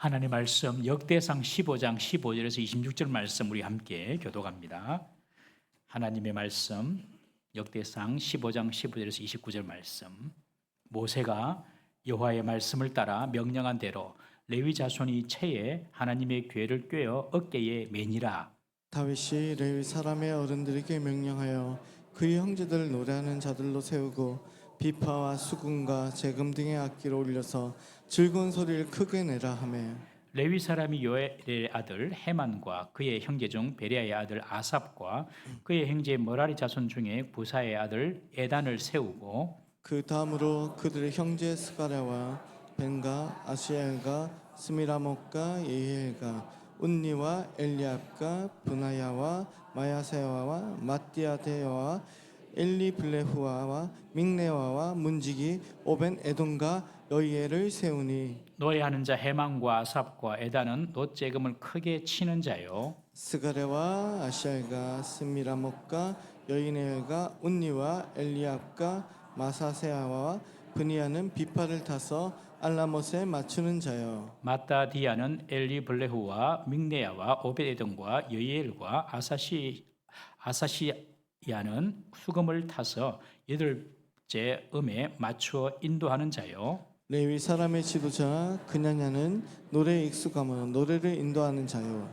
하나님 말씀 역대상 15장 15절에서 26절 말씀 우리 함께 교독합니다. 하나님의 말씀 역대상 15장 15절에서 29절 말씀. 모세가 여호와의 말씀을 따라 명령한 대로 레위 자손이 채에 하나님의 궤를 꿰어 어깨에 매니라. 다윗이 레위 사람의 어른들에게 명령하여 그의 형제들 노래하는 자들로 세우고 비파와 수금과 재금 등의 악기를 올려서 즐거운 소리를 크게 내라 하매 레위 사람이 요엘의 아들 헤만과 그의 형제 중 베리아의 아들 아삽과 그의 형제 머라리 자손 중에 부사의 아들 에단을 세우고 그 다음으로 그들의 형제 스가랴와 벤가 아시엘과 스미라목과 예히엘과 운니와 엘리압과 브나야와 마야세와와 마띠아데와 엘리블레후아와 믹네와와 문지기 오벤 에돔과 여이엘을 세우니 노래하는 자 헤만과 아삽과 에단은 놋재금을 크게 치는 자요. 스가랴와 아시엘과 스미라목과 여이네엘과 운니와 엘리압과 마사세아와 브니아는 비파를 타서 알라못에 맞추는 자요. 마따디아는 엘리블레후와 믹네야와 오벳에돔과 여이엘과 아사시야는 수금을 타서 여덟째 음에 맞추어 인도하는 자요. 레위 사람의 지도자 그냐냐는 노래에 익숙함으로 노래를 인도하는 자요.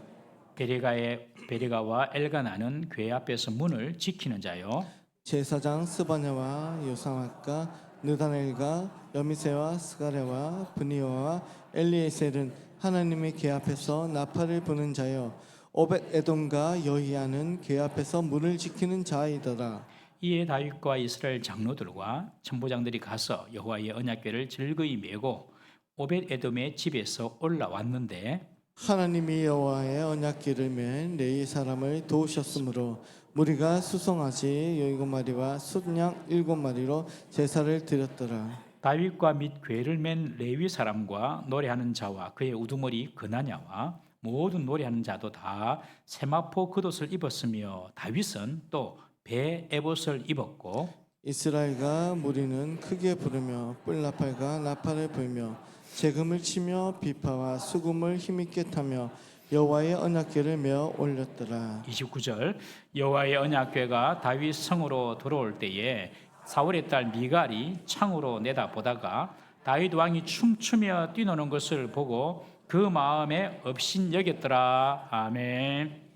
베레가와 엘가나는 궤 앞에서 문을 지키는 자요. 제사장 스바냐와 요상학과 느다넬과 여미세와 스가랴와 브니오와 엘리에셀은 하나님의 궤 앞에서 나팔을 부는 자요. 오벳 에돔과 여히야는 궤 앞에서 문을 지키는 자이더라. 이에 다윗과 이스라엘 장로들과 천부장들이 가서 여호와의 언약궤를 즐거이 메고 오벳에돔의 집에서 올라왔는데 하나님이 여호와의 언약궤를 맨 레위 사람을 도우셨으므로 무리가 수송아지 7마리와 숫양 7마리로 제사를 드렸더라. 다윗과 및 궤를 맨 레위 사람과 노래하는 자와 그의 우두머리 그나냐와 모든 노래하는 자도 다 세마포 겉옷을 입었으며 다윗은 또 배 에봇을 입었고 이스라엘과 무리는 크게 부르며 뿔나팔과 나팔을 불며 재금을 치며 비파와 수금을 힘있게 타며 여호와의 언약궤를 메어 올렸더라. 29절 여호와의 언약궤가 다윗 성으로 들어올 때에 사울의 딸 미갈이 창으로 내다보다가 다윗 왕이 춤추며 뛰노는 것을 보고 그 마음에 업신여겼더라. 아멘.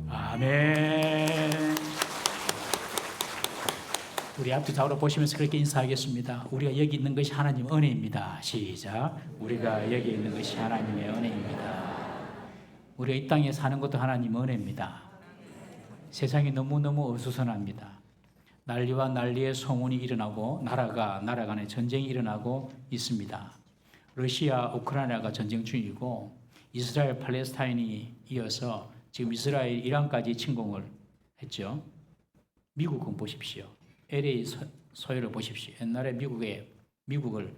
아멘. 우리 앞뒤 좌우로 보시면서 그렇게 인사하겠습니다. 우리가 여기 있는 것이 하나님의 은혜입니다. 시작. 우리가 여기 있는 것이 하나님의 은혜입니다. 우리가 이 땅에 사는 것도 하나님의 은혜입니다. 세상이 너무너무 어수선합니다. 난리와 난리의 소문이 일어나고 나라 간에 전쟁이 일어나고 있습니다. 러시아, 우크라이나가 전쟁 중이고 이스라엘, 팔레스타인이 이어서 지금 이스라엘, 이란까지 침공을 했죠. 미국은 보십시오. LA 소요를 보십시오. 옛날에 미국을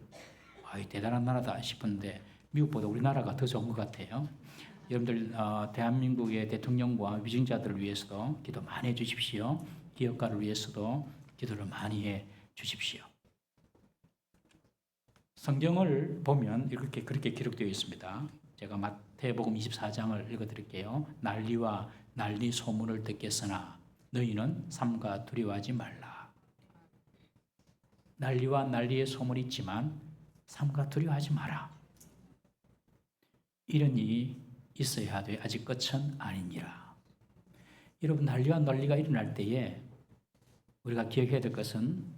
대단한 나라다 싶은데 미국보다 우리나라가 더 좋은 것 같아요. 여러분들 대한민국의 대통령과 위증자들을 위해서도 기도 많이 해주십시오. 기업가를 위해서도 기도를 많이 해주십시오. 성경을 보면 이렇게 그렇게 기록되어 있습니다. 제가 마태복음 24장을 읽어드릴게요. 난리와 난리 소문을 듣겠으나 너희는 삼가 두려워하지 말라. 난리와 난리의 소문이 있지만 삼가 두려워하지 마라. 이런 일이 있어야 하되 아직 끝은 아니니라. 여러분, 난리와 난리가 일어날 때에 우리가 기억해야 될 것은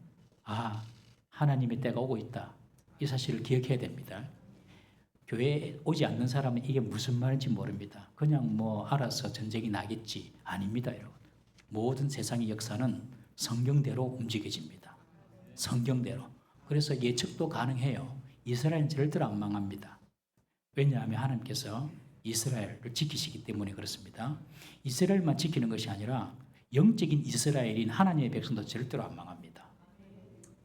하나님의 때가 오고 있다. 이 사실을 기억해야 됩니다. 교회에 오지 않는 사람은 이게 무슨 말인지 모릅니다. 그냥 알아서 전쟁이 나겠지. 아닙니다, 여러분. 모든 세상의 역사는 성경대로 움직여집니다. 성경대로. 그래서 예측도 가능해요. 이스라엘은 절대로 안 망합니다. 왜냐하면 하나님께서 이스라엘을 지키시기 때문에 그렇습니다. 이스라엘만 지키는 것이 아니라 영적인 이스라엘인 하나님의 백성도 절대로 안 망합니다.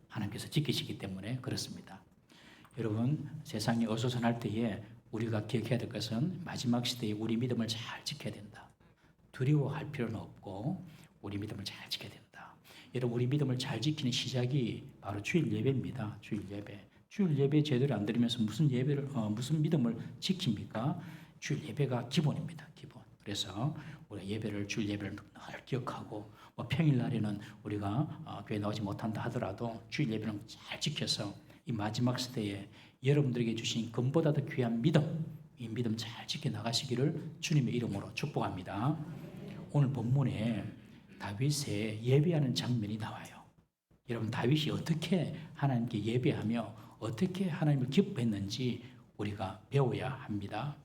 하나님께서 지키시기 때문에 그렇습니다. 여러분, 세상이 어수선할 때에 우리가 기억해야 될 것은 마지막 시대에 우리 믿음을 잘 지켜야 된다. 두려워할 필요는 없고 우리 믿음을 잘 지켜야 된다. 여러분, 우리 믿음을 잘 지키는 시작이 바로 주일 예배입니다. 주일 예배. 주일 예배 제대로 안 드리면서 무슨 믿음을 지킵니까? 주일 예배가 기본입니다. 기본. 그래서 우리가 주일 예배를 늘 기억하고 평일날에는 우리가 교회 나오지 못한다 하더라도 주일 예배는 잘 지켜서 이 마지막 시대에 여러분들에게 주신 금보다 더 귀한 믿음, 이 믿음 잘 지켜나가시기를 주님의 이름으로 축복합니다. 오늘 본문에 다윗의 예배하는 장면이 나와요. 여러분, 다윗이 어떻게 하나님께 예배하며 어떻게 하나님을 기뻐했는지 우리가 배워야 합니다.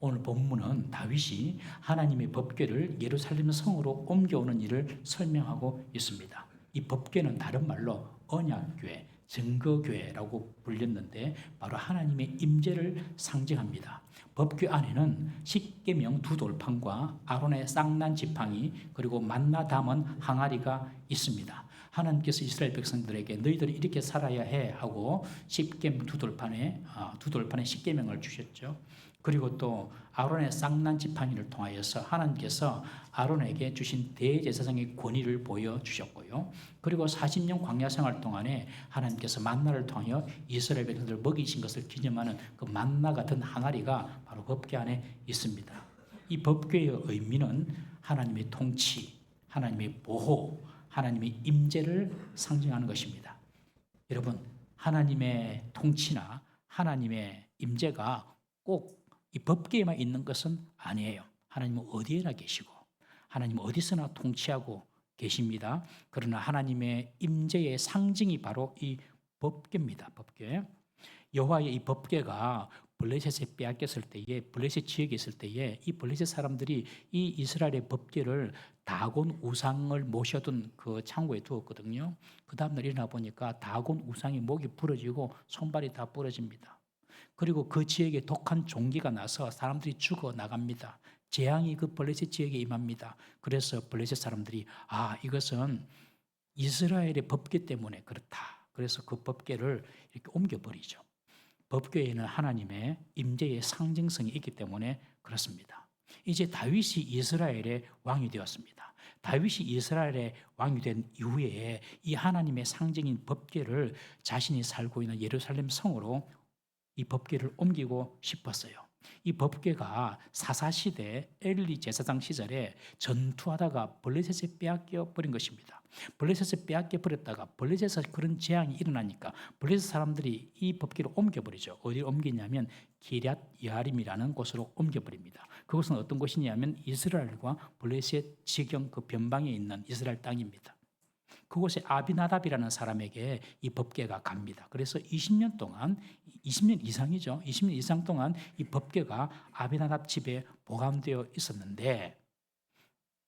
오늘 본문은 다윗이 하나님의 법궤를 예루살렘 성으로 옮겨오는 일을 설명하고 있습니다. 이 법궤는 다른 말로 언약궤, 증거궤라고 불렸는데 바로 하나님의 임재를 상징합니다. 법궤 안에는 십계명 두 돌판과 아론의 쌍난 지팡이 그리고 만나 담은 항아리가 있습니다. 하나님께서 이스라엘 백성들에게 너희들이 이렇게 살아야 해 하고 십계명 두 돌판에 십계명을 주셨죠. 그리고 또 아론의 쌍난 지팡이를 통하여서 하나님께서 아론에게 주신 대제사장의 권위를 보여주셨고요. 그리고 40년 광야 생활 동안에 하나님께서 만나를 통하여 이스라엘 백성들을 먹이신 것을 기념하는 그 만나 같은 항아리가 바로 법궤 안에 있습니다. 이 법궤의 의미는 하나님의 통치, 하나님의 보호, 하나님의 임재를 상징하는 것입니다. 여러분, 하나님의 통치나 하나님의 임재가 꼭 이 법궤에만 있는 것은 아니에요. 하나님은 어디에나 계시고 하나님은 어디서나 통치하고 계십니다. 그러나 하나님의 임재의 상징이 바로 이 법궤입니다. 법궤. 여호와의 이 법궤가 블레셋에 빼앗겼을 때에, 블레셋 지역에 있을 때에 이 블레셋 사람들이 이 이스라엘의 법궤를 다곤 우상을 모셔둔 그 창고에 두었거든요. 그 다음날 일어나 보니까 다곤 우상이 목이 부러지고 손발이 다 부러집니다. 그리고 그 지역에 독한 종기가 나서 사람들이 죽어 나갑니다. 재앙이 그 블레셋 지역에 임합니다. 그래서 블레셋 사람들이 이것은 이스라엘의 법궤 때문에 그렇다. 그래서 그 법궤를 이렇게 옮겨버리죠. 법궤에는 하나님의 임재의 상징성이 있기 때문에 그렇습니다. 이제 다윗이 이스라엘의 왕이 되었습니다. 다윗이 이스라엘의 왕이 된 이후에 이 하나님의 상징인 법궤를 자신이 살고 있는 예루살렘 성으로 이 법궤를 옮기고 싶었어요. 이 법궤가 사사시대 엘리 제사장 시절에 전투하다가 블레셋에 빼앗겨 버린 것입니다. 블레셋에 빼앗겨 버렸다가 블레셋에서 그런 재앙이 일어나니까 블레셋 사람들이 이 법궤를 옮겨버리죠. 어디로 옮기냐면 기럇 여아림이라는 곳으로 옮겨버립니다. 그곳은 어떤 곳이냐면 이스라엘과 블레셋 지경 그 변방에 있는 이스라엘 땅입니다. 그곳에 아비나답이라는 사람에게 이 법궤가 갑니다. 그래서 20년 동안, 20년 이상이죠. 20년 이상 동안 이 법궤가 아비나답 집에 보관되어 있었는데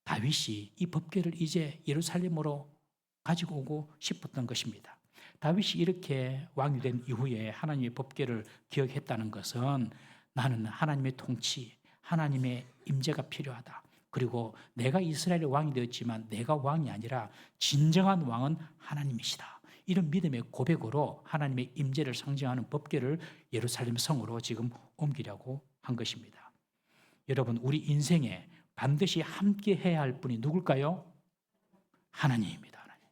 다윗이 이 법궤를 이제 예루살렘으로 가지고 오고 싶었던 것입니다. 다윗이 이렇게 왕이 된 이후에 하나님의 법궤를 기억했다는 것은 나는 하나님의 통치, 하나님의 임재가 필요하다. 그리고 내가 이스라엘의 왕이 되었지만 내가 왕이 아니라 진정한 왕은 하나님이시다. 이런 믿음의 고백으로 하나님의 임재를 상징하는 법궤를 예루살렘 성으로 지금 옮기려고 한 것입니다. 여러분, 우리 인생에 반드시 함께 해야 할 분이 누굴까요? 하나님입니다. 하나님.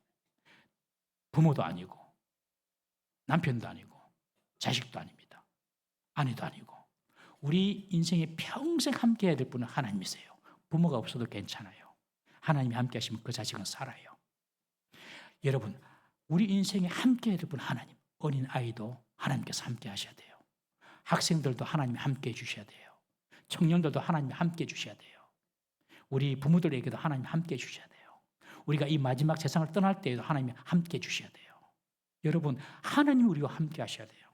부모도 아니고 남편도 아니고 자식도 아닙니다. 아내도 아니고 우리 인생에 평생 함께 해야 될 분은 하나님이세요. 부모가 없어도 괜찮아요. 하나님이 함께 하시면 그 자식은 살아요. 여러분, 우리 인생에 함께 해야 될 분은 하나님. 어린 아이도 하나님께서 함께 하셔야 돼요. 학생들도 하나님이 함께 해주셔야 돼요. 청년들도 하나님이 함께 해주셔야 돼요. 우리 부모들에게도 하나님이 함께 해주셔야 돼요. 우리가 이 마지막 세상을 떠날 때에도 하나님이 함께 해주셔야 돼요. 여러분, 하나님이 우리와 함께 하셔야 돼요.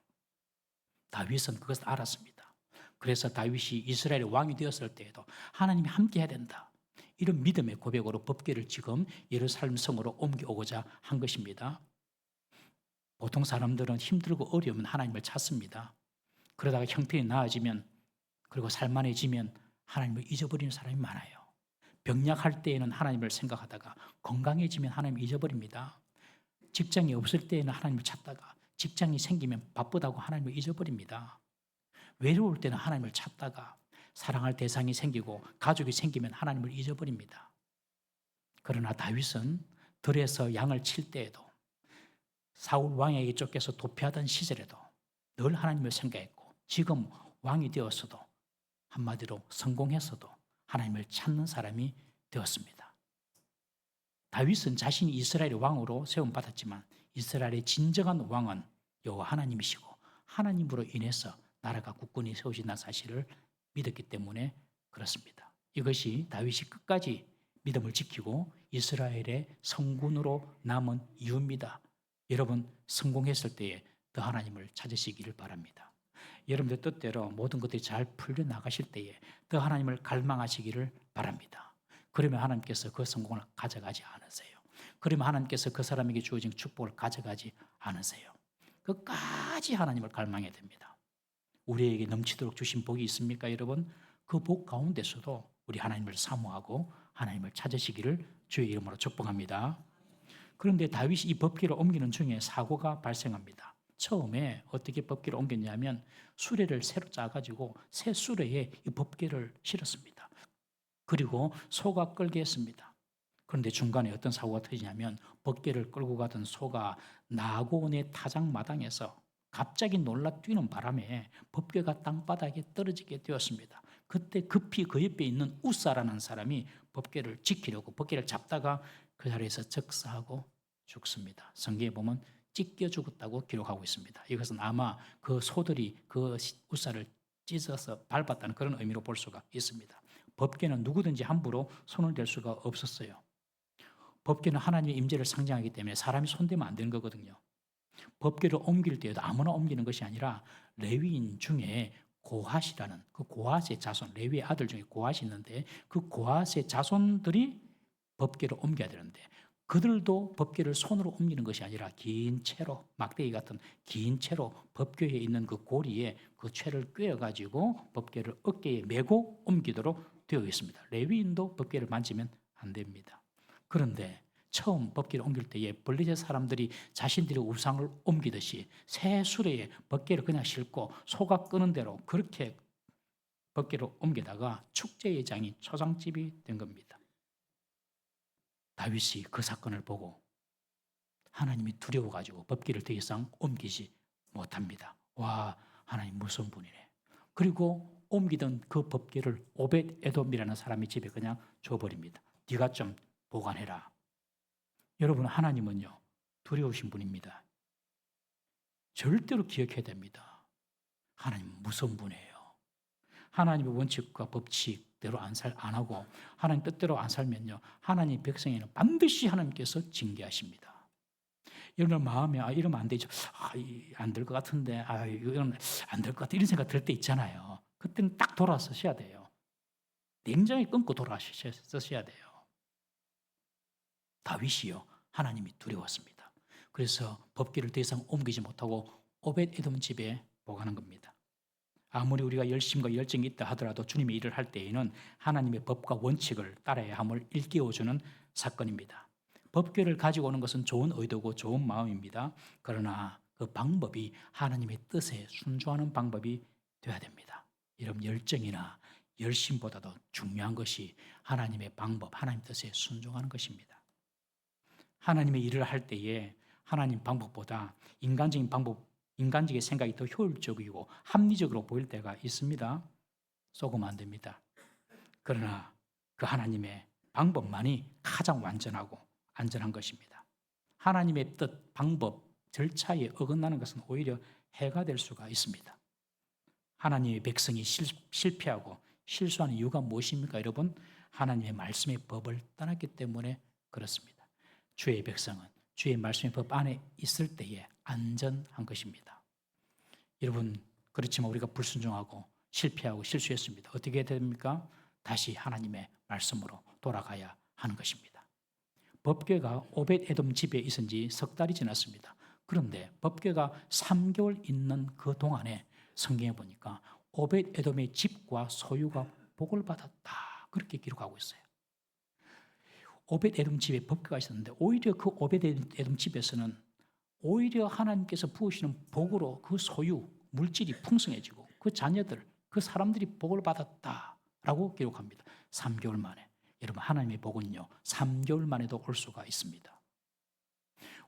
다윗은 그것을 알았습니다. 그래서 다윗이 이스라엘의 왕이 되었을 때에도 하나님이 함께 해야 된다. 이런 믿음의 고백으로 법궤를 지금 예루살렘 성으로 옮겨오고자 한 것입니다. 보통 사람들은 힘들고 어려우면 하나님을 찾습니다. 그러다가 형편이 나아지면 그리고 살만해지면 하나님을 잊어버리는 사람이 많아요. 병약할 때에는 하나님을 생각하다가 건강해지면 하나님을 잊어버립니다. 직장이 없을 때에는 하나님을 찾다가 직장이 생기면 바쁘다고 하나님을 잊어버립니다. 외로울 때는 하나님을 찾다가 사랑할 대상이 생기고 가족이 생기면 하나님을 잊어버립니다. 그러나 다윗은 들에서 양을 칠 때에도 사울 왕에게 쫓겨서 도피하던 시절에도 늘 하나님을 생각했고 지금 왕이 되었어도 한마디로 성공했어도 하나님을 찾는 사람이 되었습니다. 다윗은 자신이 이스라엘의 왕으로 세움받았지만 이스라엘의 진정한 왕은 여호와 하나님이시고 하나님으로 인해서 나라가 굳건히 세워진다는 사실을 믿었기 때문에 그렇습니다. 이것이 다윗이 끝까지 믿음을 지키고 이스라엘의 성군으로 남은 이유입니다. 여러분, 성공했을 때에 더 하나님을 찾으시기를 바랍니다. 여러분들 뜻대로 모든 것들이 잘 풀려나가실 때에 더 하나님을 갈망하시기를 바랍니다. 그러면 하나님께서 그 성공을 가져가지 않으세요. 그러면 하나님께서 그 사람에게 주어진 축복을 가져가지 않으세요. 끝까지 하나님을 갈망해야 됩니다. 우리에게 넘치도록 주신 복이 있습니까, 여러분? 그 복 가운데서도 우리 하나님을 사모하고 하나님을 찾으시기를 주의 이름으로 축복합니다. 그런데 다윗이 이 법궤를 옮기는 중에 사고가 발생합니다. 처음에 어떻게 법궤를 옮겼냐면 수레를 새로 짜가지고 새 수레에 이 법궤를 실었습니다. 그리고 소가 끌게 했습니다. 그런데 중간에 어떤 사고가 터지냐면 법궤를 끌고 가던 소가 나곤의 타작마당에서 갑자기 놀라 뛰는 바람에 법궤가 땅바닥에 떨어지게 되었습니다. 그때 급히 그 옆에 있는 우사라는 사람이 법궤를 지키려고 법궤를 잡다가 그 자리에서 즉사하고 죽습니다. 성경에 보면 찢겨 죽었다고 기록하고 있습니다. 이것은 아마 그 소들이 그 우사를 찢어서 밟았다는 그런 의미로 볼 수가 있습니다. 법궤는 누구든지 함부로 손을 댈 수가 없었어요. 법궤는 하나님의 임재를 상징하기 때문에 사람이 손대면 안 되는 거거든요. 법궤를 옮길 때에도 아무나 옮기는 것이 아니라 레위인 중에 고핫이라는 그 고핫의 자손, 레위의 아들 중에 고핫이 있는데 그 고핫의 자손들이 법궤를 옮겨야 되는데 그들도 법궤를 손으로 옮기는 것이 아니라 긴 채로, 막대기 같은 긴 채로 법궤에 있는 그 고리에 그 채를 꿰어가지고 법궤를 어깨에 메고 옮기도록 되어 있습니다. 레위인도 법궤를 만지면 안 됩니다. 그런데 처음 법궤를 옮길 때에 블레셋 사람들이 자신들의 우상을 옮기듯이 새 수레에 법궤를 그냥 싣고 소가 끄는 대로 그렇게 법궤를 옮기다가 축제의 장이 초상집이 된 겁니다. 다윗이 그 사건을 보고 하나님이 두려워가지고 법궤를 더 이상 옮기지 못합니다. 와, 하나님 무서운 분이네. 그리고 옮기던 그 법궤를 오벳 에돔이라는 사람의 집에 그냥 줘버립니다. 네가 좀 보관해라. 여러분, 하나님은요 두려우신 분입니다. 절대로 기억해야 됩니다. 하나님은 무서운 분이에요. 하나님의 원칙과 법칙대로 안 하고 하나님 뜻대로 안 살면요, 하나님 백성에는 반드시 하나님께서 징계하십니다. 여러분 마음에 이러면 안 되죠. 안 될 것 같은데, 이건 안 될 것 같아, 이런 생각 들 때 있잖아요. 그때는 딱 돌아서셔야 돼요. 냉정히 끊고 돌아서셔야 돼요. 다윗이요 하나님이 두려웠습니다. 그래서 법궤를 더 이상 옮기지 못하고 오벳 에돔 집에 보관한 겁니다. 아무리 우리가 열심과 열정이 있다 하더라도 주님의 일을 할 때에는 하나님의 법과 원칙을 따라야 함을 일깨워주는 사건입니다. 법궤를 가지고 오는 것은 좋은 의도고 좋은 마음입니다. 그러나 그 방법이 하나님의 뜻에 순종하는 방법이 되어야 됩니다. 여러분, 열정이나 열심보다도 중요한 것이 하나님의 방법, 하나님 뜻에 순종하는 것입니다. 하나님의 일을 할 때에 하나님 방법보다 인간적인 방법, 인간적인 생각이 더 효율적이고 합리적으로 보일 때가 있습니다. 속으면 안 됩니다. 그러나 그 하나님의 방법만이 가장 완전하고 안전한 것입니다. 하나님의 뜻, 방법, 절차에 어긋나는 것은 오히려 해가 될 수가 있습니다. 하나님의 백성이 실패하고 실수하는 이유가 무엇입니까? 여러분, 하나님의 말씀의 법을 떠났기 때문에 그렇습니다. 주의 백성은 주의 말씀의 법 안에 있을 때에 안전한 것입니다. 여러분, 그렇지만 우리가 불순종하고 실패하고 실수했습니다. 어떻게 해야 됩니까? 다시 하나님의 말씀으로 돌아가야 하는 것입니다. 법궤가 오벳 에돔 집에 있은 지 석 달이 지났습니다. 그런데 법궤가 3개월 있는 그 동안에 성경에 보니까 오벳 에돔의 집과 소유가 복을 받았다, 그렇게 기록하고 있어요. 오벳 에돔 집에 법궤가 있었는데 오히려 그 오벳 에돔 집에서는 오히려 하나님께서 부으시는 복으로 그 소유, 물질이 풍성해지고 그 자녀들, 그 사람들이 복을 받았다라고 기록합니다. 3개월 만에. 여러분, 하나님의 복은요 3개월 만에도 올 수가 있습니다.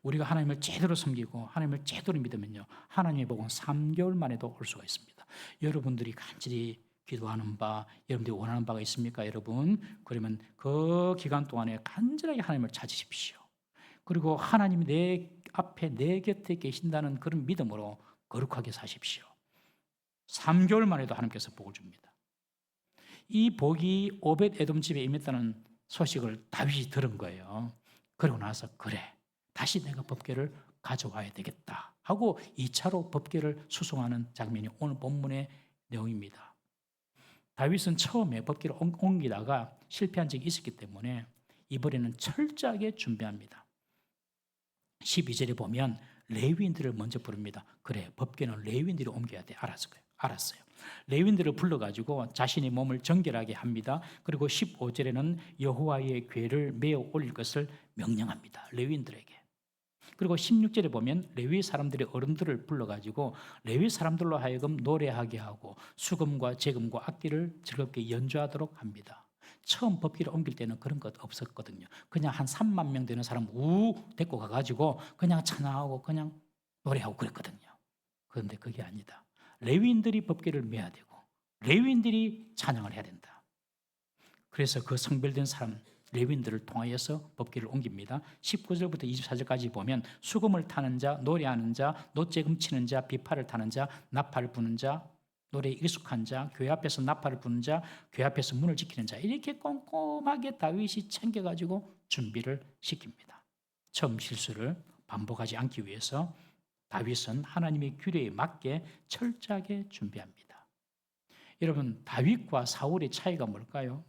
우리가 하나님을 제대로 섬기고 하나님을 제대로 믿으면요, 하나님의 복은 3개월 만에도 올 수가 있습니다. 여러분들이 간절히 기도하는 바, 여러분들이 원하는 바가 있습니까, 여러분? 그러면 그 기간 동안에 간절하게 하나님을 찾으십시오. 그리고 하나님이 내 앞에 내 곁에 계신다는 그런 믿음으로 거룩하게 사십시오. 3개월 만에도 하나님께서 복을 줍니다. 이 복이 오벳 에돔 집에 임했다는 소식을 다윗이 들은 거예요. 그러고 나서 그래, 다시 내가 법궤를 가져와야 되겠다 하고 2차로 법궤를 수송하는 장면이 오늘 본문의 내용입니다. 다윗은 처음에 법궤를 옮기다가 실패한 적이 있었기 때문에 이번에는 철저하게 준비합니다. 12절에 보면 레위인들을 먼저 부릅니다. 그래, 법궤는 레위인들이 옮겨야 돼. 알았어요. 레위인들을 불러가지고 자신의 몸을 정결하게 합니다. 그리고 15절에는 여호와의 궤를 메어 올릴 것을 명령합니다. 레위인들에게. 그리고 16절에 보면 레위 사람들의 어른들을 불러가지고 레위 사람들로 하여금 노래하게 하고 수금과 제금과 악기를 즐겁게 연주하도록 합니다. 처음 법궤를 옮길 때는 그런 것 없었거든요. 그냥 한 3만 명 되는 사람 데리고 가가지고 그냥 찬양하고 그냥 노래하고 그랬거든요. 그런데 그게 아니다. 레위인들이 법궤를 메야 되고 레위인들이 찬양을 해야 된다. 그래서 그 성별된 사람 레위인들을 통하여서 법궤를 옮깁니다. 19절부터 24절까지 보면 수금을 타는 자, 노래하는 자, 노재금 치는 자, 비파를 타는 자, 나팔을 부는 자, 노래에 익숙한 자, 교회 앞에서 나팔을 부는 자, 교회 앞에서 문을 지키는 자, 이렇게 꼼꼼하게 다윗이 챙겨가지고 준비를 시킵니다. 처음 실수를 반복하지 않기 위해서 다윗은 하나님의 규례에 맞게 철저하게 준비합니다. 여러분, 다윗과 사울의 차이가 뭘까요?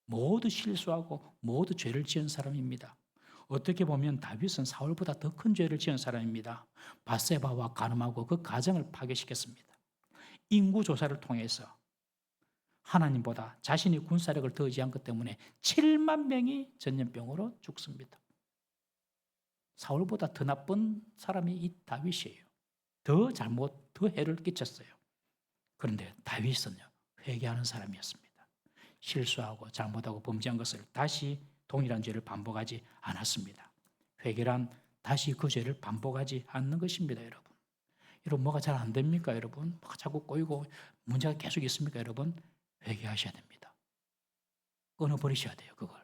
모두 실수하고 모두 죄를 지은 사람입니다. 어떻게 보면 다윗은 사울보다 더 큰 죄를 지은 사람입니다. 밧세바와 간음하고 그 가정을 파괴시켰습니다. 인구조사를 통해서 하나님보다 자신의 군사력을 더 의지한 것 때문에 7만 명이 전염병으로 죽습니다. 사울보다 더 나쁜 사람이 이 다윗이에요. 더 해를 끼쳤어요. 그런데 다윗은요, 회개하는 사람이었습니다. 실수하고 잘못하고 범죄한 것을 다시 동일한 죄를 반복하지 않았습니다. 회개란 다시 그 죄를 반복하지 않는 것입니다, 여러분. 여러분, 뭐가 잘 안 됩니까, 여러분? 자꾸 꼬이고 문제가 계속 있습니까, 여러분? 회개하셔야 됩니다. 끊어버리셔야 돼요, 그걸.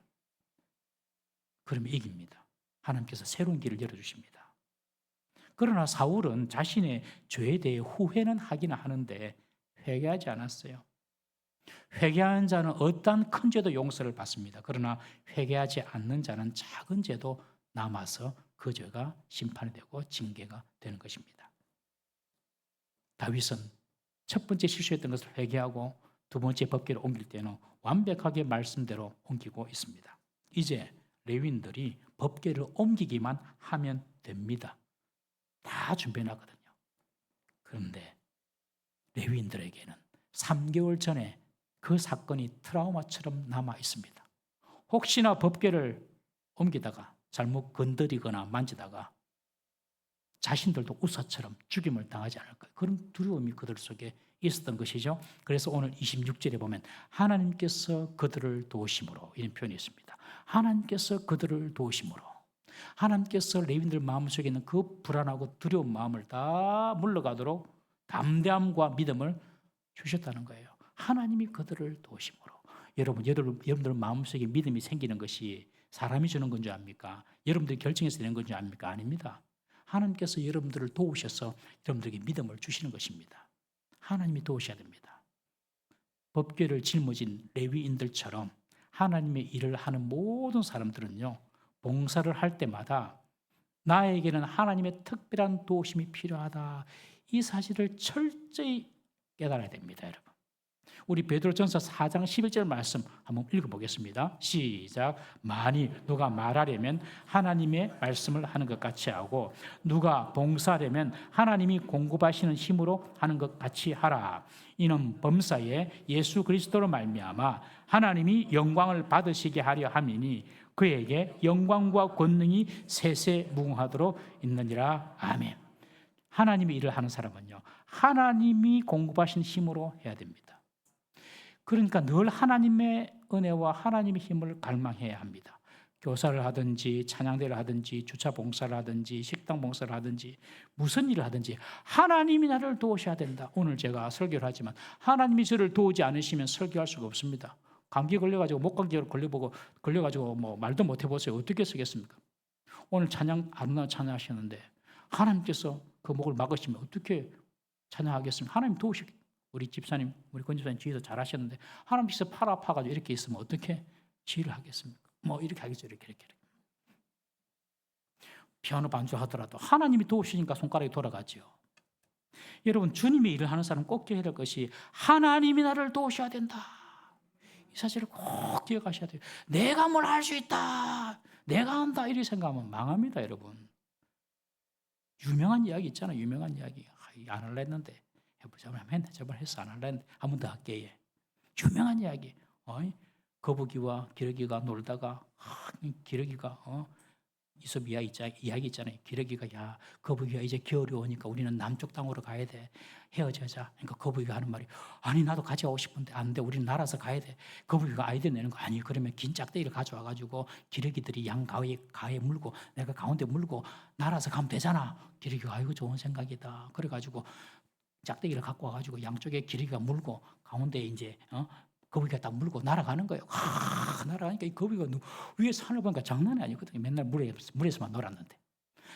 그러면 이깁니다. 하나님께서 새로운 길을 열어주십니다. 그러나 사울은 자신의 죄에 대해 후회는 하기는 하는데 회개하지 않았어요. 회개하는 자는 어떠한 큰 죄도 용서를 받습니다. 그러나 회개하지 않는 자는 작은 죄도 남아서 그 죄가 심판이 되고 징계가 되는 것입니다. 다윗은 첫 번째 실수했던 것을 회개하고 두 번째 법궤를 옮길 때는 완벽하게 말씀대로 옮기고 있습니다. 이제 레위인들이 법궤를 옮기기만 하면 됩니다. 다 준비해놨거든요. 그런데 레위인들에게는 3개월 전에 그 사건이 트라우마처럼 남아 있습니다. 혹시나 법궤를 옮기다가 잘못 건드리거나 만지다가 자신들도 우사처럼 죽임을 당하지 않을까, 그런 두려움이 그들 속에 있었던 것이죠. 그래서 오늘 26절에 보면 하나님께서 그들을 도우심으로, 이런 표현이 있습니다. 하나님께서 그들을 도우심으로, 하나님께서 레위인들 마음속에 있는 그 불안하고 두려운 마음을 다 물러가도록 담대함과 믿음을 주셨다는 거예요. 하나님이 그들을 도우심으로. 여러분들 마음속에 믿음이 생기는 것이 사람이 주는 건 줄 압니까? 여러분들이 결정해서 되는 건 줄 압니까? 아닙니다. 하나님께서 여러분들을 도우셔서 여러분들에게 믿음을 주시는 것입니다. 하나님이 도우셔야 됩니다. 법궤를 짊어진 레위인들처럼 하나님의 일을 하는 모든 사람들은요, 봉사를 할 때마다 나에게는 하나님의 특별한 도우심이 필요하다, 이 사실을 철저히 깨달아야 됩니다, 여러분. 우리 베드로전서 4장 11절 말씀 한번 읽어보겠습니다. 시작. 만일 누가 말하려면 하나님의 말씀을 하는 것 같이 하고 누가 봉사하려면 하나님이 공급하시는 힘으로 하는 것 같이 하라. 이는 범사에 예수 그리스도로 말미암아 하나님이 영광을 받으시게 하려 함이니 그에게 영광과 권능이 세세무궁하도록 있느니라. 아멘. 하나님의 일을 하는 사람은요, 하나님이 공급하신 힘으로 해야 됩니다. 그러니까 늘 하나님의 은혜와 하나님의 힘을 갈망해야 합니다. 교사를 하든지 찬양대를 하든지 주차 봉사를 하든지 식당 봉사를 하든지 무슨 일을 하든지 하나님이 나를 도우셔야 된다. 오늘 제가 설교를 하지만 하나님이 저를 도우지 않으시면 설교할 수가 없습니다. 감기 걸려가지고 목감기 걸려가지고 뭐 말도 못 해보세요. 어떻게 쓰겠습니까? 오늘 찬양 아름다운 찬양하셨는데 하나님께서 그 목을 막으시면 어떻게 찬양하겠습니까? 하나님 도우시겠. 우리 집사님, 우리 권 집사님 지휘도 잘하셨는데 하나님께서 팔 아파가지고 이렇게 있으면 어떻게 지휘를 하겠습니까? 뭐 이렇게 하겠죠, 이렇게. 피아노 반주하더라도 하나님이 도우시니까 손가락이 돌아가죠. 여러분, 주님의 일을 하는 사람은 꼭 기억해야 될 것이 하나님이 나를 도우셔야 된다. 이 사실을 꼭 기억하셔야 돼요. 내가 뭘 할 수 있다, 내가 한다, 이렇게 생각하면 망합니다, 여러분. 유명한 이야기 있잖아요. 유명한 이야기. 안 할라 했는데 해보자면 했네. 저번에 했어. 안 할라 했는데 한 번 더 할게. 예. 유명한 이야기. 거북이와 기러기가 놀다가 기러기가 이솝 이야기 있잖아요. 기러기가 야, 거북이가 이제 겨울이 오니까 우리는 남쪽 땅으로 가야 돼. 헤어지자. 그러니까 거북이가 하는 말이 아니 나도 가져가고 싶은데 안 돼. 우리는 날아서 가야 돼. 거북이가 아이디어 내는 거 아니 그러면 긴 짝대기를 가져와 가지고 기러기들이 양 가에 물고 내가 가운데 물고 날아서 가면 되잖아. 기러기가 아이고 좋은 생각이다. 그래 가지고 짝대기를 갖고 와 가지고 양쪽에 기러기가 물고 가운데 이제 거북이가 딱 물고 날아가는 거예요. 날아가니까 이 거북이가 위에 산을 보니까 장난이 아니거든요. 맨날 물에서만 놀았는데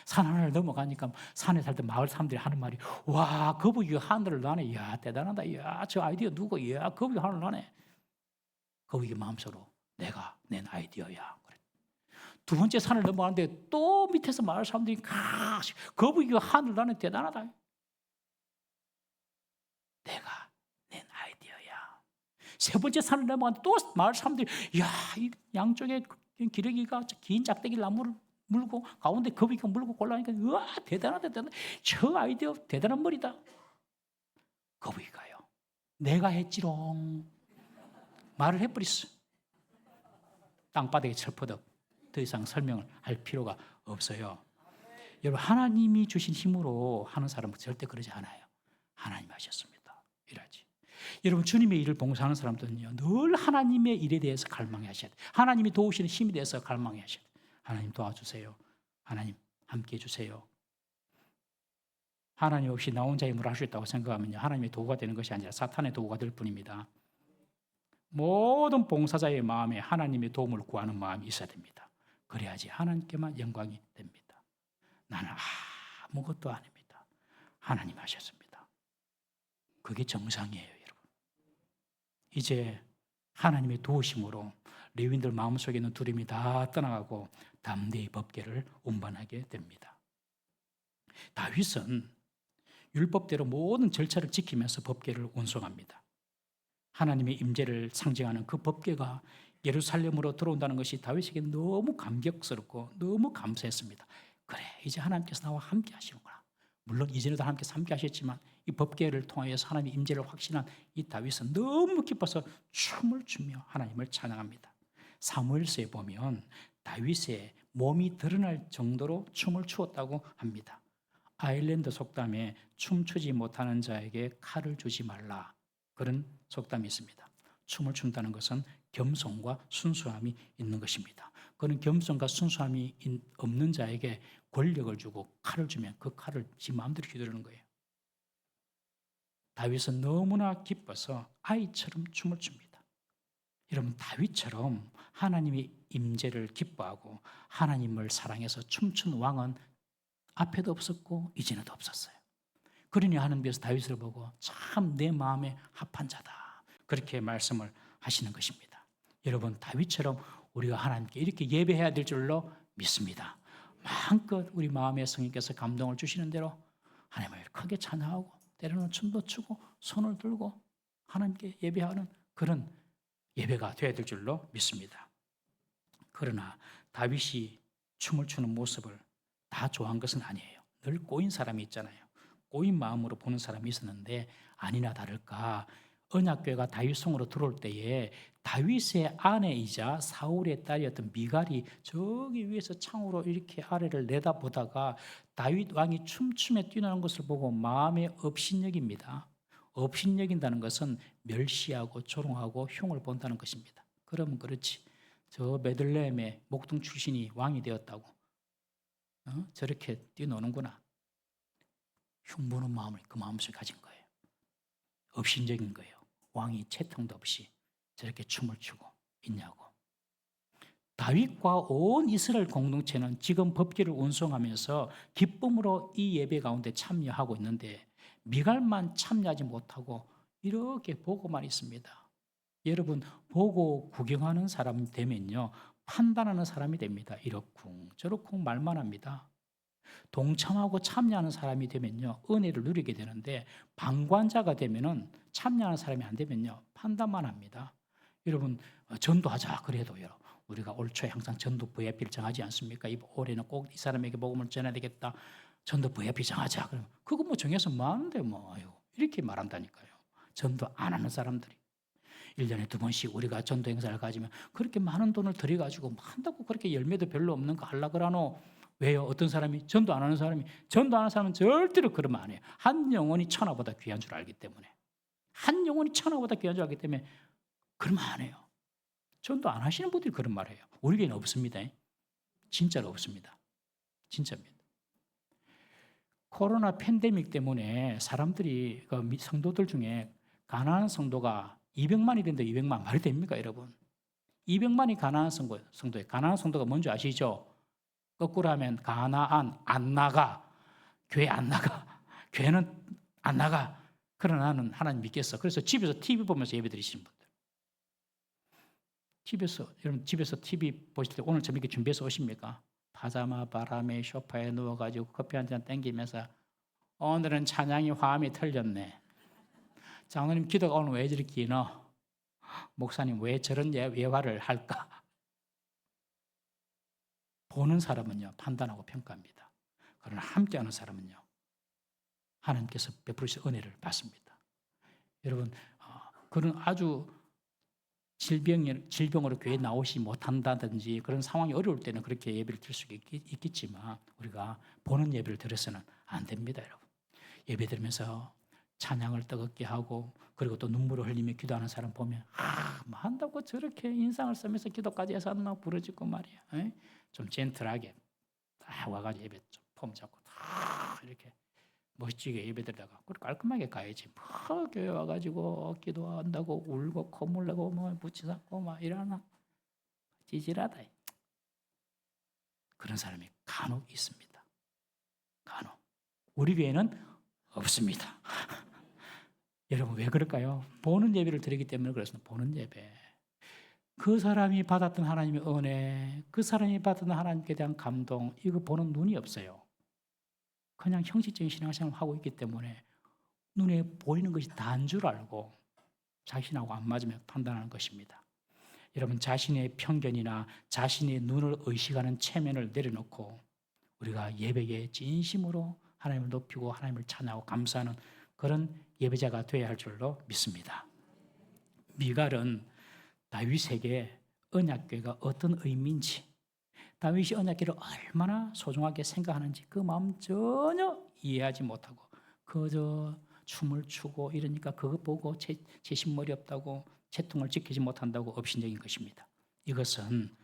산 하나를 넘어가니까 산에 살 때 마을 사람들이 하는 말이 와 거북이가 하늘을 나네. 이야 대단하다. 이야 저 아이디어 누구? 이야 거북이가 하늘을 나네. 거북이 마음속으로 내가 낸 아이디어야. 그래. 두 번째 산을 넘어가는데 또 밑에서 마을 사람들이 거북이가 하늘을 나네. 대단하다. 내가 낸 아이디어야. 세 번째 산을 넘어가는데 또 마을 사람들이 야, 이 양쪽에 기러기가 긴 짝대기 나무를 물고 가운데 거북이가 물고 골라니까 우와 대단하다. 저 아이디어 대단한 머리다. 거북이가요. 내가 했지롱. 말을 해버렸어. 땅바닥에 철퍼덕. 더 이상 설명을 할 필요가 없어요. 여러분 하나님이 주신 힘으로 하는 사람은 절대 그러지 않아요. 하나님 하셨습니다. 이라지. 여러분 주님의 일을 봉사하는 사람들은요 늘 하나님의 일에 대해서 갈망하셔야 돼요. 하나님이 도우시는 힘에 대해서 갈망하셔야 돼요. 하나님 도와주세요. 하나님 함께해 주세요. 하나님 없이 나 혼자 힘으로 할 수 있다고 생각하면요, 하나님의 도구가 되는 것이 아니라 사탄의 도구가 될 뿐입니다. 모든 봉사자의 마음에 하나님의 도움을 구하는 마음이 있어야 됩니다. 그래야지 하나님께만 영광이 됩니다. 나는 아무것도 아닙니다. 하나님 하셨습니다. 그게 정상이에요, 여러분. 이제 하나님의 도우심으로 레위인들 마음속에 있는 두려움이 다 떠나가고 담대히 법궤를 운반하게 됩니다. 다윗은 율법대로 모든 절차를 지키면서 법궤를 운송합니다. 하나님의 임재를 상징하는 그 법궤가 예루살렘으로 들어온다는 것이 다윗에게 너무 감격스럽고 너무 감사했습니다. 그래, 이제 하나님께서 나와 함께 하시는구나. 물론 이전에도 하나님께서 함께 하셨지만 이 법궤를 통하여서 하나님의 임재를 확신한 이 다윗은 너무 기뻐서 춤을 추며 하나님을 찬양합니다. 사무엘서에 보면 다윗의 몸이 드러날 정도로 춤을 추었다고 합니다. 아일랜드 속담에 춤추지 못하는 자에게 칼을 주지 말라, 그런 속담이 있습니다. 춤을 춘다는 것은 겸손과 순수함이 있는 것입니다. 그런 겸손과 순수함이 없는 자에게 권력을 주고 칼을 주면 그 칼을 지 마음대로 휘두르는 거예요. 다윗은 너무나 기뻐서 아이처럼 춤을 춥니다. 여러분, 다윗처럼 하나님의 임재를 기뻐하고 하나님을 사랑해서 춤춘 왕은 앞에도 없었고 이전에도 없었어요. 그러니 하나님께서 다윗을 보고 참 내 마음에 합한 자다, 그렇게 말씀을 하시는 것입니다. 여러분, 다윗처럼 우리가 하나님께 이렇게 예배해야 될 줄로 믿습니다. 마음껏 우리 마음에 성령께서 감동을 주시는 대로 하나님을 크게 찬양하고 때로는 춤도 추고 손을 들고 하나님께 예배하는 그런 예배가 되어야 될 줄로 믿습니다. 그러나 다윗이 춤을 추는 모습을 다 좋아한 것은 아니에요. 늘 꼬인 사람이 있잖아요. 꼬인 마음으로 보는 사람이 있었는데 아니나 다를까 언약궤가 다윗성으로 들어올 때에 다윗의 아내이자 사울의 딸이었던 미갈이 저기 위에서 창으로 이렇게 아래를 내다보다가 다윗 왕이 춤추며 뛰노는 것을 보고 마음에 업신여깁니다. 업신여긴다는 것은 멸시하고 조롱하고 흉을 본다는 것입니다. 그러면 그렇지, 저 베들레헴의 목동 출신이 왕이 되었다고 저렇게 뛰노는구나, 흉보는 마음을 그 마음속에 가진 거예요. 업신적인 거예요. 왕이 채통도 없이 저렇게 춤을 추고 있냐고. 다윗과 온 이스라엘 공동체는 지금 법궤를 운송하면서 기쁨으로 이 예배 가운데 참여하고 있는데 미갈만 참여하지 못하고 이렇게 보고만 있습니다. 여러분, 보고 구경하는 사람 되면요, 판단하는 사람이 됩니다. 이렇쿵 저렇쿵 말만 합니다. 동참하고 참여하는 사람이 되면요, 은혜를 누리게 되는데 방관자가 되면은, 참여하는 사람이 안 되면요, 판단만 합니다. 여러분, 전도하자 그래도요, 우리가 올 초에 항상 전도 VIP를 정하지 않습니까? 올해는 꼭 이 사람에게 복음을 전해야 되겠다, 전도 VIP 정하자. 그러면 그거 뭐 정해서 뭐 하는데 뭐 이렇게 말한다니까요. 전도 안 하는 사람들이 1년에 2번씩 우리가 전도 행사를 가지면 그렇게 많은 돈을 들여가지고 한다고 그렇게 열매도 별로 없는 거 하려고 그러노? 왜요? 어떤 사람이, 전도 안 하는 사람이, 전도 안 하는 사람은 절대로 그러면 안 해요. 한 영혼이 천하보다 귀한 줄 알기 때문에, 한 영혼이 천하보다 귀한 줄 알기 때문에 그러면 안 해요. 전도 안 하시는 분들이 그런 말 해요. 우리 교회는 없습니다. 진짜로 없습니다. 진짜입니다. 코로나 팬데믹 때문에 사람들이, 성도들 중에 가난한 성도가 200만이 된다. 200만 말이 됩니까, 여러분? 200만이 가난한 성도예요. 가난한 성도가 뭔지 아시죠? 거꾸로 하면 가나안, 안 나가, 교회 안 나가, 교회는 안 나가. 그러나 나는 하나님 믿겠어. 그래서 집에서 TV 보면서 예배 드리시는 분들, 여러분 집에서 TV 보실 때 오늘 저녁에 준비해서 오십니까? 파자마 바람에 소파에 누워가지고 커피 한 잔 땡기면서 오늘은 찬양이 화음이 틀렸네, 장로님 기도가 오늘 왜 저렇게 기노, 목사님 왜 저런 예화를 할까? 보는 사람은요, 판단하고 평가합니다. 그러나 함께하는 사람은요, 하나님께서 베푸시는 은혜를 받습니다. 여러분, 그런 아주 질병으로 교회에 나오지 못한다든지 그런 상황이 어려울 때는 그렇게 예배를 드릴 수 있겠지만 우리가 보는 예배를 드려서는 안 됩니다. 여러분, 예배 드리면서 찬양을 뜨겁게 하고 그리고 또 눈물을 흘리며 기도하는 사람 보면 뭐 한다고 저렇게 인상을 쓰면서 기도까지 해서 막 부러지고 말이야. 좀 젠틀하게 딱 와가지고 예배 좀 폼 잡고 다 이렇게 멋지게 예배드리다가 그걸 깔끔하게 가야지. 뭐 교회 와가지고 기도한다고 울고 콧물 내고 뭐 부치 잡고 막 이러나 찌질하다. 그런 사람이 간혹 있습니다. 간혹. 우리 교회는 없습니다. 여러분 왜 그럴까요? 보는 예배를 드리기 때문에 그렇습니다. 보는 예배. 그 사람이 받았던 하나님의 은혜, 그 사람이 받았던 하나님께 대한 감동, 이거 보는 눈이 없어요. 그냥 형식적인 신앙생활을 하고 있기 때문에 눈에 보이는 것이 다인 줄 알고 자신하고 안 맞으면 판단하는 것입니다. 여러분 자신의 편견이나 자신의 눈을 의식하는 체면을 내려놓고 우리가 예배에 진심으로 하나님을 높이고 하나님을 찬양하고 감사하는 그런 예배자가 되어야 할 줄로 믿습니다. 미갈은 다윗에게 언약궤가 어떤 의미인지, 다윗이 언약궤를 얼마나 소중하게 생각하는지 그 마음 전혀 이해하지 못하고 그저 춤을 추고 이러니까 그거 보고 제신머리 없다고 채통을 지키지 못한다고 업신여긴 것입니다. 이것은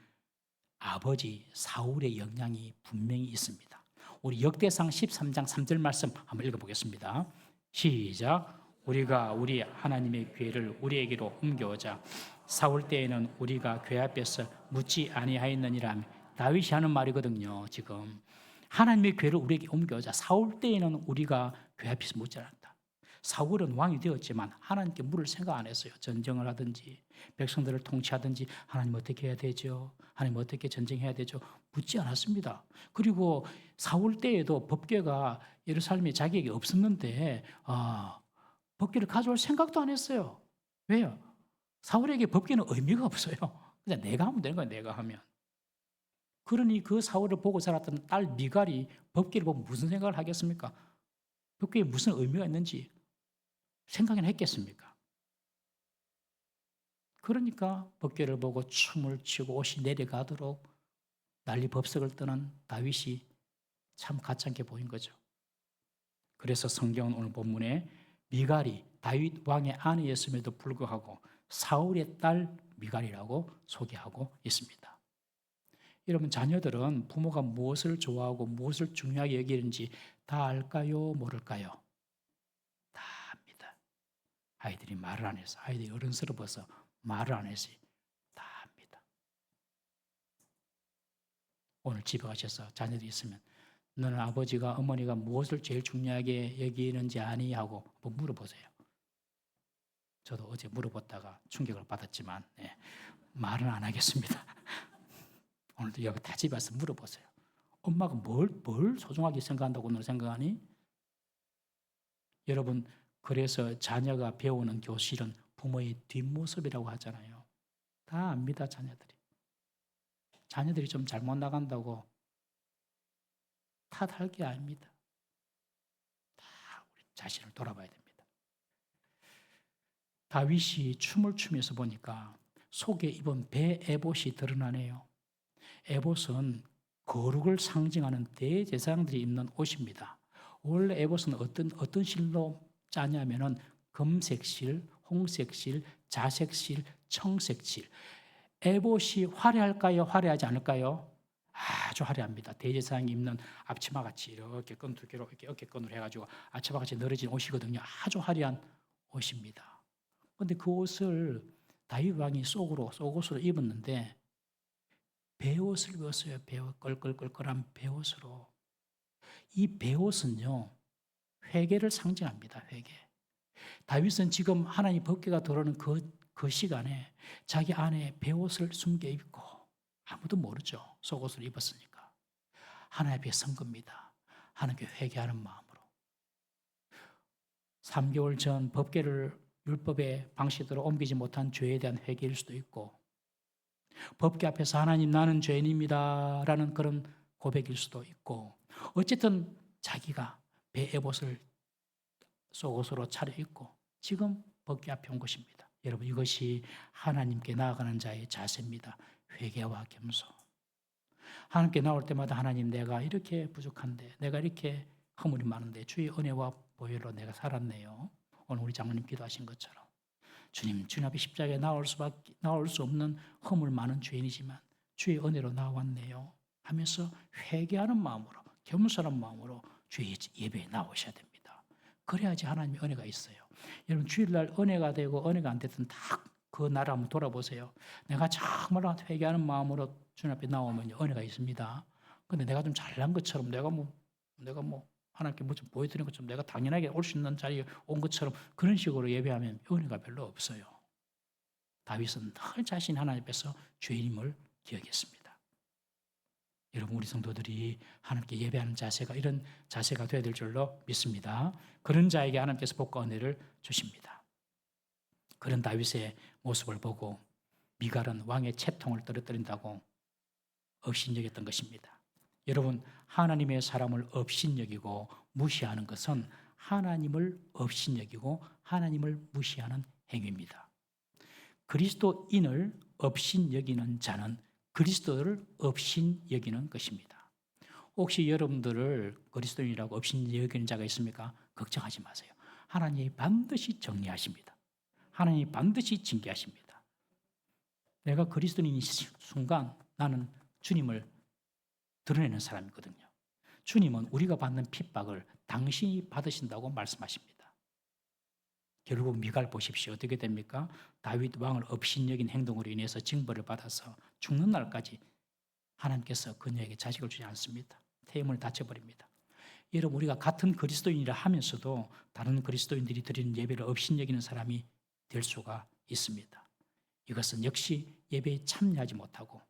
아버지 사울의 영향이 분명히 있습니다. 우리 역대상 13장 3절 말씀 한번 읽어보겠습니다. 시작. 우리가 우리 하나님의 궤를 우리에게로 옮겨오자. 사울 때에는 우리가 궤 앞에서 묻지 아니하였느니라. 다윗이 하는 말이거든요. 지금 하나님의 궤를 우리에게 옮겨오자. 사울 때에는 우리가 궤 앞에서 묻지 않았다. 사울은 왕이 되었지만 하나님께 물을 생각 안 했어요. 전쟁을 하든지 백성들을 통치하든지 하나님 어떻게 해야 되죠? 하나님 어떻게 전쟁해야 되죠? 묻지 않았습니다. 그리고 사울 때에도 법궤가 예루살렘에 자기에게 없었는데 법궤를 가져올 생각도 안 했어요. 왜요? 사울에게 법궤는 의미가 없어요. 그냥 내가 하면 되는 거예요. 내가 하면. 그러니 그 사울을 보고 자랐던 딸 미갈이 법궤를 보면 무슨 생각을 하겠습니까? 법궤에 무슨 의미가 있는지 생각은 했겠습니까? 그러니까 법궤를 보고 춤을 추고 옷이 내려가도록 난리 법석을 떠난 다윗이 참 가짜게 보인 거죠. 그래서 성경은 오늘 본문에 미갈이 다윗 왕의 아내였음에도 불구하고 사울의 딸 미갈이라고 소개하고 있습니다. 여러분 자녀들은 부모가 무엇을 좋아하고 무엇을 중요하게 여기는지 다 알까요? 모를까요? 다 압니다. 아이들이 말을 안 해서 아이들이 어른스러워서 말을 안 해서 다 압니다. 오늘 집에 가셔서 자녀들이 있으면 너는 아버지가 어머니가 무엇을 제일 중요하게 여기는지 아니? 하고 한번 물어보세요. 저도 어제 물어봤다가 충격을 받았지만 말은 안 하겠습니다. 오늘도 여기 다 집에 와서 물어보세요. 엄마가 뭘 소중하게 생각한다고 너는 생각하니? 여러분 그래서 자녀가 배우는 교실은 부모의 뒷모습이라고 하잖아요. 다 압니다. 자녀들이 좀 잘못 나간다고 탓할 게 아닙니다. 다 우리 자신을 돌아봐야 됩니다. 다윗이 춤을 추면서 보니까 속에 입은 배 에봇이 드러나네요. 에봇은 거룩을 상징하는 대제사장들이 입는 옷입니다. 원래 에봇은 어떤 실로 짜냐면은 금색실, 홍색실, 자색실, 청색실. 에봇이 화려할까요? 화려하지 않을까요? 아주 화려합니다. 대제사장이 입는 앞치마 같이 이렇게 끈두개로 이렇게 어깨끈으로 해가지고 앞치마 같이 늘어진 옷이거든요. 아주 화려한 옷입니다. 그런데 그 옷을 다윗 왕이 속옷으로 입었는데 베옷을 입었어요. 베옷, 끌끌끌끌한 베옷으로. 이 베옷은요 회개를 상징합니다. 회개. 다윗은 지금 하나님 법궤가 들어오는 그 시간에 자기 안에 베옷을 숨겨 입고 아무도 모르죠. 속옷을 입었으니까. 하나님 앞에 선 겁니다. 하나님께 회개하는 마음으로. 3개월 전 법궤를 율법의 방식대로 옮기지 못한 죄에 대한 회개일 수도 있고 법궤 앞에서 하나님 나는 죄인입니다 라는 그런 고백일 수도 있고 어쨌든 자기가 베에봇을 속옷으로 차려입고 지금 법궤 앞에 온 것입니다. 여러분 이것이 하나님께 나아가는 자의 자세입니다. 회개와 겸손. 하나님께 나올 때마다 하나님 내가 이렇게 부족한데 내가 이렇게 허물이 많은데 주의 은혜와 보혈로 내가 살았네요. 오늘 우리 장로님 기도하신 것처럼 주님 앞에 십자가에 나올 수 없는 허물 많은 죄인이지만 주의 은혜로 나왔네요 하면서 회개하는 마음으로 겸손한 마음으로 주의 예배에 나오셔야 됩니다. 그래야지 하나님의 은혜가 있어요. 여러분 주일날 은혜가 되고 은혜가 안 됐든 딱 그 날을 한번 돌아보세요. 내가 정말 회개하는 마음으로 주님 앞에 나오면 은혜가 있습니다. 근데 내가 좀 잘난 것처럼 내가 뭐 하나님께 뭐 좀 보여드린 것처럼 내가 당연하게 올 수 있는 자리에 온 것처럼 그런 식으로 예배하면 은혜가 별로 없어요. 다윗은 늘 자신 하나님 앞에서 죄인임을 기억했습니다. 여러분 우리 성도들이 하나님께 예배하는 자세가 이런 자세가 되어야 될 줄로 믿습니다. 그런 자에게 하나님께서 복과 은혜를 주십니다. 그런 다윗의 모습을 보고 미갈은 왕의 채통을 떨어뜨린다고 업신여겼던 것입니다. 여러분 하나님의 사람을 업신여기고 무시하는 것은 하나님을 업신여기고 하나님을 무시하는 행위입니다. 그리스도인을 업신여기는 자는 그리스도를 업신여기는 것입니다. 혹시 여러분들을 그리스도인이라고 업신여기는 자가 있습니까? 걱정하지 마세요. 하나님이 반드시 정리하십니다. 하나님이 반드시 징계하십니다. 내가 그리스도인인 순간 나는 주님을 드러내는 사람이거든요. 주님은 우리가 받는 핍박을 당신이 받으신다고 말씀하십니다. 결국 미갈 보십시오. 어떻게 됩니까? 다윗 왕을 업신여긴 행동으로 인해서 징벌을 받아서 죽는 날까지 하나님께서 그녀에게 자식을 주지 않습니다. 태임을 다쳐버립니다. 여러분 우리가 같은 그리스도인이라 하면서도 다른 그리스도인들이 드리는 예배를 업신여기는 사람이 될 수가 있습니다. 이것은 역시 예배에 참여하지 못하고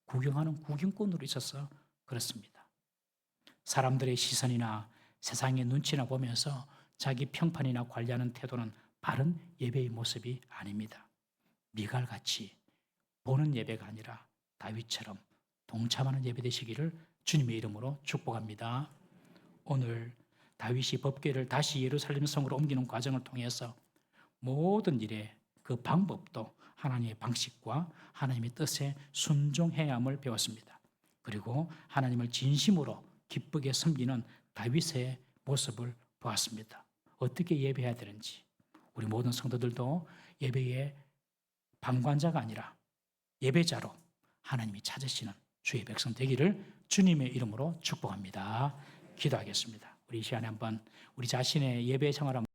구경하는 구경꾼으로 있어서 그렇습니다. 사람들의 시선이나 세상의 눈치나 보면서 자기 평판이나 관리하는 태도는 바른 예배의 모습이 아닙니다. 미갈같이 보는 예배가 아니라 다윗처럼 동참하는 예배 되시기를 주님의 이름으로 축복합니다. 오늘 다윗이 법궤를 다시 예루살렘 성으로 옮기는 과정을 통해서 모든 일에 그 방법도 하나님의 방식과 하나님의 뜻에 순종해야 함을 배웠습니다. 그리고 하나님을 진심으로 기쁘게 섬기는 다윗의 모습을 보았습니다. 어떻게 예배해야 되는지 우리 모든 성도들도 예배의 방관자가 아니라 예배자로 하나님이 찾으시는 주의 백성 되기를 주님의 이름으로 축복합니다. 기도하겠습니다. 우리 이 시간에 한번 우리 자신의 예배 생활